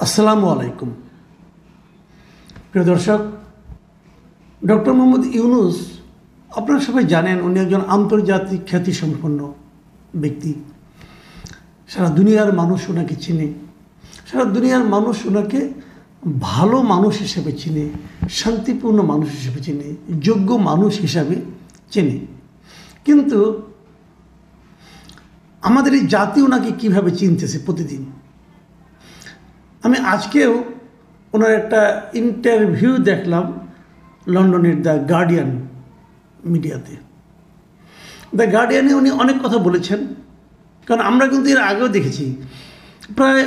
আসসালামু আলাইকুম প্রিয় দর্শক, ডক্টর মোহাম্মদ ইউনূস আপনারা সবাই জানেন উনি একজন আন্তর্জাতিক খ্যাতিসম্পন্ন ব্যক্তি। সারা দুনিয়ার মানুষ ওনাকে চিনে, সারা দুনিয়ার মানুষ ওনাকে ভালো মানুষ হিসেবে চিনে, শান্তিপূর্ণ মানুষ হিসেবে চিনে, যোগ্য মানুষ হিসাবে চেনে। কিন্তু আমাদের এই জাতি ওনাকে কীভাবে চিনতেছে প্রতিদিন। আমি আজকেও ওনার একটা ইন্টারভিউ দেখলাম লন্ডনের দ্য গার্ডিয়ান মিডিয়াতে। দ্য গার্ডিয়ানে উনি অনেক কথা বলেছেন, কারণ আমরা কিন্তু এর আগেও দেখেছি। প্রায়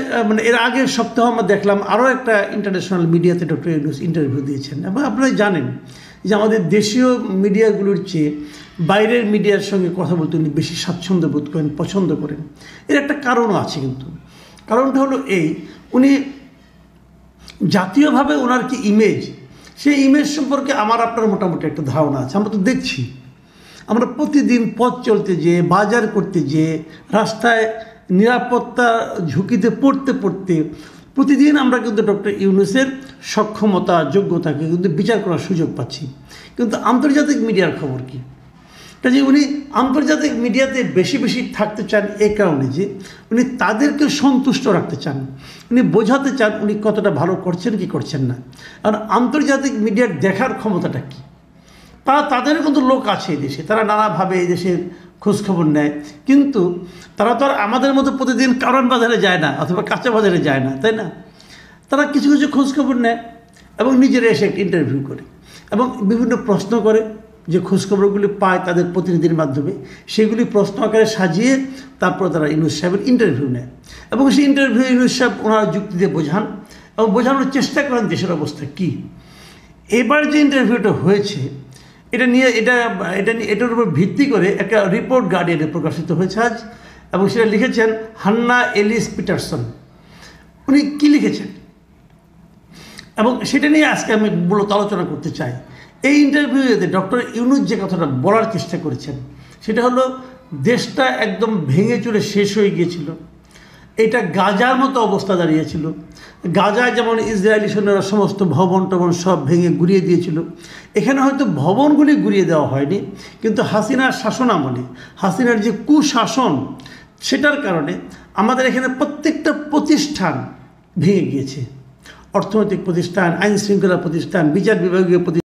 এর আগের সপ্তাহ আমরা দেখলাম আরও একটা ইন্টারন্যাশনাল মিডিয়াতে ডক্টর ইউনূস ইন্টারভিউ দিয়েছেন। এবং আপনারা জানেন যে আমাদের দেশীয় মিডিয়াগুলোর চেয়ে বাইরের মিডিয়ার সঙ্গে কথা বলতে উনি বেশি স্বাচ্ছন্দ্য বোধ করেন, পছন্দ করেন। এর একটা কারণও আছে, কিন্তু কারণটা হলো এই, উনি জাতীয়ভাবে ওনার কি ইমেজ, সেই ইমেজ সম্পর্কে আমার আপনার মোটামুটি একটা ধারণা আছে। আমরা তো দেখছি, আমরা প্রতিদিন পথ চলতে যেয়ে, বাজার করতে যেয়ে, রাস্তায় নিরাপত্তা ঝুঁকিতে পড়তে পড়তে প্রতিদিন আমরা কিন্তু ডক্টর ইউনূসের সক্ষমতা, যোগ্যতাকে কিন্তু বিচার করার সুযোগ পাচ্ছি। কিন্তু আন্তর্জাতিক মিডিয়ার খবর কী? কাজে উনি আন্তর্জাতিক মিডিয়াতে বেশি বেশি থাকতে চান এই কারণে যে উনি তাদেরকে সন্তুষ্ট রাখতে চান, উনি বোঝাতে চান উনি কতটা ভালো করছেন কি করছেন না। আর আন্তর্জাতিক মিডিয়ার দেখার ক্ষমতাটা কী, তাদের কিন্তু লোক আছে এই দেশে, তারা নানাভাবে এই দেশের খোঁজখবর নেয়। কিন্তু তারা তো আর আমাদের মতো প্রতিদিন কারণ বাজারে যায় না অথবা কাঁচা বাজারে যায় না, তাই না? তারা কিছু কিছু খোঁজখবর নেয় এবং নিজেরা এসে একটা ইন্টারভিউ করে এবং বিভিন্ন প্রশ্ন করে, যে খোঁজখবরগুলি পায় তাদের প্রতিনিধির মাধ্যমে, সেগুলি প্রশ্ন আকারে সাজিয়ে তারপর তারা ইউনূস সাহেবের ইন্টারভিউ নেয় এবং সেই ইন্টারভিউ ইউনূস সাহেব ওনারা যুক্তি দিয়ে বোঝান এবং বোঝানোর চেষ্টা করেন দেশের অবস্থা কী। এবার যে ইন্টারভিউটা হয়েছে এটার উপর ভিত্তি করে একটা রিপোর্ট গার্ডিয়ানে প্রকাশিত হয়েছে আজ, এবং সেটা লিখেছেন হান্না এলিস পিটারসন। উনি কী লিখেছেন এবং সেটা নিয়ে আজকে আমি মূলত আলোচনা করতে চাই। এই ইন্টারভিউতে ডক্টর ইউনূস যে কথাটা বলার চেষ্টা করেছেন সেটা হলো, দেশটা একদম ভেঙে চুরে শেষ হয়ে গিয়েছিল, এটা গাজার মতো অবস্থা দাঁড়িয়েছিল। গাজায় যেমন ইসরায়েলি সৈন্যরা সমস্ত ভবন টবন সব ভেঙে গুড়িয়ে দিয়েছিল, এখানে হয়তো ভবনগুলি গুড়িয়ে দেওয়া হয়নি, কিন্তু হাসিনার শাসন আমলে, হাসিনার যে কুশাসন, সেটার কারণে আমাদের এখানে প্রত্যেকটা প্রতিষ্ঠান ভেঙে গিয়েছে। অর্থনৈতিক প্রতিষ্ঠান, আইন শৃঙ্খলা প্রতিষ্ঠান, বিচার বিভাগীয় প্রতিষ্ঠান,